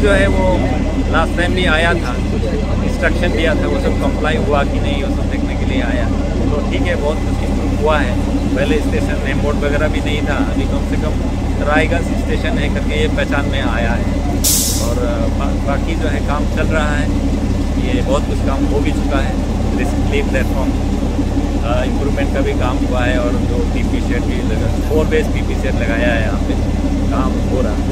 जो है वो लास्ट टाइम भी आया था, इंस्ट्रक्शन दिया था, वो सब कंप्लाई हुआ कि नहीं वो सब देखने के लिए आया। तो ठीक है, बहुत कुछ इम्प्रूव हुआ है। पहले स्टेशन नेम बोर्ड वगैरह भी नहीं था, अभी कम से कम रायगंज स्टेशन है करके ये पहचान में आया है। और बाकी जो है काम चल रहा है, ये बहुत कुछ काम हो भी चुका है। रिसेंटली प्लेटफॉर्म इम्प्रूवमेंट का भी काम हुआ है और जो पीपी सेट भी 4 बेस पीपी सेट लगाया है, यहाँ पे काम हो रहा है।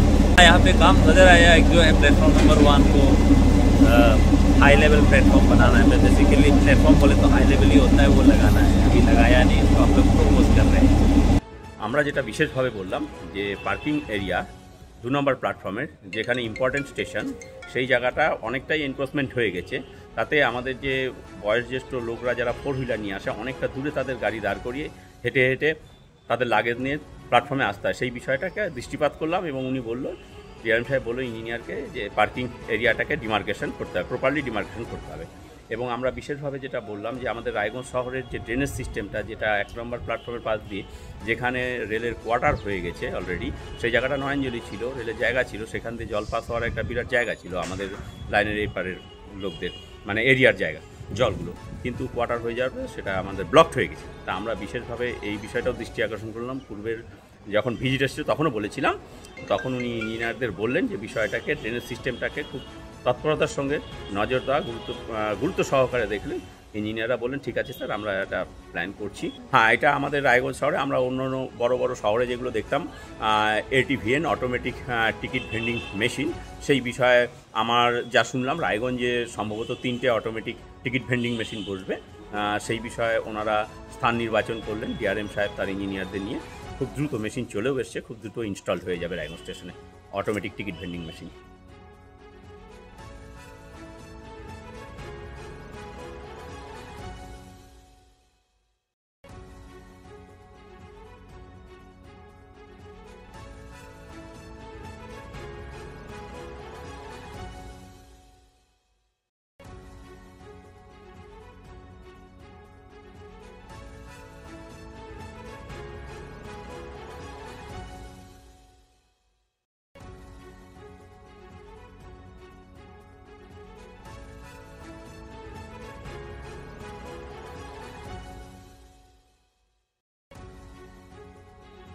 यहाँ पे काम नज़र आया एक जो है प्लेटफॉर्म नंबर 1 को हाई लेवल प्लेटफॉर्म बनाना है। बेसिकली प्लेटफॉर्म बोले तो हाई लेवल ही होता है, वो लगाना है। अभी लगाया नहीं, तो हम लोग प्रपोज कर रहे हैं। আমরা যেটা বিশেষভাবে বললাম যে পার্কিং এরিয়া 2 নম্বর প্ল্যাটফর্মের যেখানে ইম্পর্টেন্ট স্টেশন, সেই জায়গাটা অনেকটাই এনক্রোচমেন্ট হয়ে গেছে। তাতে আমাদের যে বয়োজ্যেষ্ঠ লোকরা যারা 4 হুইলার নিয়ে আসে, অনেকটা দূরে তাদের গাড়ি দাঁড় করিয়ে হেঁটে হেঁটে তাদের লাগেজ নিয়ে প্ল্যাটফর্মে আসতে হয়। সেই বিষয়টাকে দৃষ্টিপাত করলাম এবং উনি বলল, ডিআরএম সাহেব বলল ইঞ্জিনিয়ারকে যে পার্কিং এরিয়াটাকে ডিমার্কেশন করতে হবে, প্রপারলি ডিমার্কেশন করতে হবে। এবং আমরা বিশেষভাবে যেটা বললাম যে আমাদের রায়গঞ্জ শহরের যে ড্রেনেজ সিস্টেমটা, যেটা 1 নম্বর প্ল্যাটফর্মের পাশ দিয়ে যেখানে রেলের কোয়ার্টার হয়ে গেছে অলরেডি, সেই জায়গাটা নয়নজলি ছিল, রেলের জায়গা ছিল, সেখান দিয়ে জল পাস হওয়ার একটা বিরাট জায়গা ছিল আমাদের লাইনের এই পারের লোকদের, মানে এরিয়ার জায়গা জলগুলো, কিন্তু কোয়ার্টার হয়ে যাওয়ার পরে সেটা আমাদের ব্লকড হয়ে গেছে। তা আমরা বিশেষভাবে এই বিষয়টাও দৃষ্টি আকর্ষণ করলাম। পূর্বের যখন ভিজিট এসেছিল তখনও বলেছিলাম, তখন উনি ইঞ্জিনিয়ারদের বললেন যে বিষয়টাকে, ড্রেনেজ সিস্টেমটাকে খুব তৎপরতার সঙ্গে নজর দেওয়া, গুরুত্ব সহকারে দেখলেন। ইঞ্জিনিয়াররা বললেন ঠিক আছে স্যার, আমরা এটা প্ল্যান করছি। হ্যাঁ, এটা আমাদের রায়গঞ্জ শহরে, আমরা অন্য অন্য বড় বড় শহরে যেগুলো দেখতাম ATVN automatic ticket vending machine, সেই বিষয়ে আমার যা শুনলাম রায়গঞ্জে সম্ভবত 3টে অটোমেটিক টিকিট ভেন্ডিং মেশিন বসবে। সেই বিষয়ে ওনারা স্থান নির্বাচন করলেন, ডিআরএম সাহেব তার ইঞ্জিনিয়ারদের নিয়ে। খুব দ্রুত মেশিন চলেও এসছে, খুব দ্রুত ইনস্টলড হয়ে যাবে রায়গঞ্জ স্টেশনে অটোমেটিক টিকিট ভেন্ডিং মেশিন।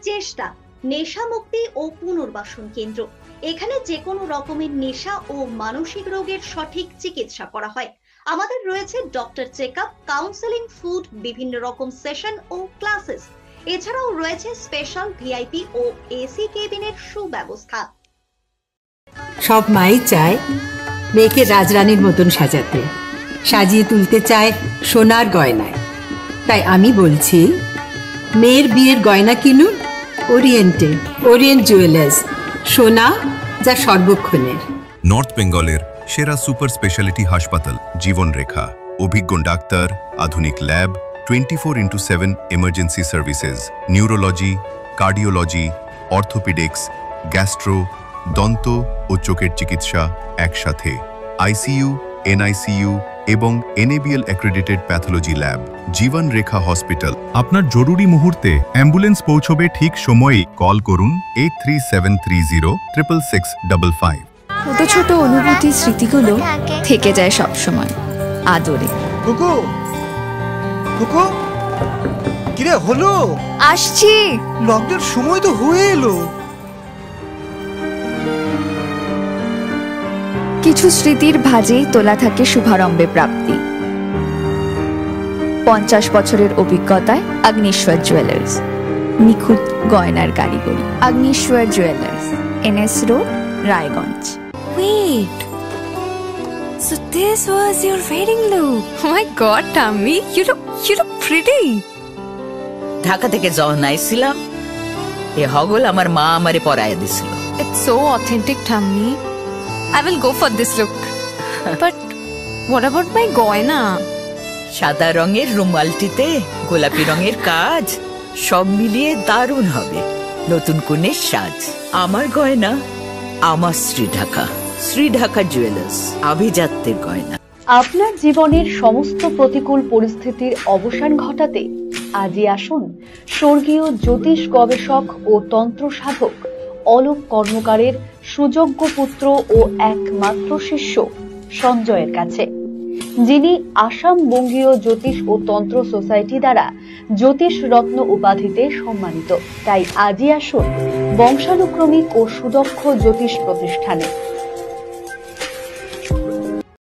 চেষ্টা নেশা মুক্তি ও পুনর্বাসন কেন্দ্র। এখানে যে কোনো রকমের নেশা ও মানসিক রোগের সঠিক চিকিৎসা করা হয়। আমাদের রয়েছে ডক্টর চেকআপ, কাউন্সেলিং, ফুড, বিভিন্ন রকম সেশন ও ক্লাসেস। এছাড়াও রয়েছে স্পেশাল ভিআইপি ও এসি কেবিনের সুব্যবস্থা। সব মাই চায় মেয়েকে রাজরানীর মতন সাজাতে, সাজিয়ে তুলতে চায় সোনার গয়নায়। তাই আমি বলছি, মেয়ের বিয়ের গয়না কিনুন ওরিয়েন্টে, ওরিয়েন্ট জুয়েলার্স, সোনা যা সর্বক্ষণের। নর্থ বেঙ্গলের সেরা সুপার স্পেশালিটি হাসপাতাল জীবন রেখা, অভিজ্ঞ ডাক্তার, আধুনিক lab, 24x7 emergency services, neurology, cardiology, orthopaedics, gastro, দন্ত ও চোখের চিকিৎসা একসাথে, আইসিইউ, এনআইসিইউ এবং এনএবিএল অ্যাক্রেডিটেড প্যাথোলজি ল্যাব। জীবন রেখা হসপিটাল। আপনার জরুরি মুহূর্তে অ্যাম্বুলেন্স পৌঁছবে ঠিক সময়ে। কল করুন 8373066655। ছোট ছোট অনুভূতি, স্মৃতিগুলো থেকে যায় সব সময় আদরে। কুকু কুকু, কিরে হলো? আসছি। লকডাউন সময় তো হয়ে এলো। কিছু স্মৃতির ভাজেই তোলা থাকে শুভারম্ভে প্রাপ্তি। 50 বছরের অভিজ্ঞতায় অগ্নিশ্বর জুয়েলার্স, নিখুঁত গয়নার কারিগরি। Agnishwar jewellers, NS road, Raiganj. Wait, so this was your wedding look? Oh my God, Tammy, you look pretty. Dhaka থেকে যখন আইছিলাম, এ হগল আমার মা আমারে পরায় দিছিল। It's so authentic, Tammy. I will go for this look. But what about my goina? সাদা রঙের রুমালটিতে গোলাপি রঙের কাজ, সব মিলিয়ে দারুণ হবে নতুন কনের সাজ। আমার গয়না, আমার শ্রী ঢাকা জুয়েলার্স, আভিজাত্যের গয়না। আপনার জীবনের সমস্ত প্রতিকূল পরিস্থিতির অবসান ঘটাতে আজই আসুন স্বর্গীয় জ্যোতিষ গবেষক ও তন্ত্র সাধক অলোক কর্মকারের সুযোগ্য পুত্র ও একমাত্র শিষ্য সঞ্জয়ের কাছে, যিনি আসাম বঙ্গীয় জ্যোতিষ ও তন্ত্র সোসাইটি দ্বারা জ্যোতিষ রত্ন উপাধিতে সম্মানিত। তাই আজই আসুন বংশানুক্রমিক ও সুদক্ষ জ্যোতিষ প্রতিষ্ঠানে।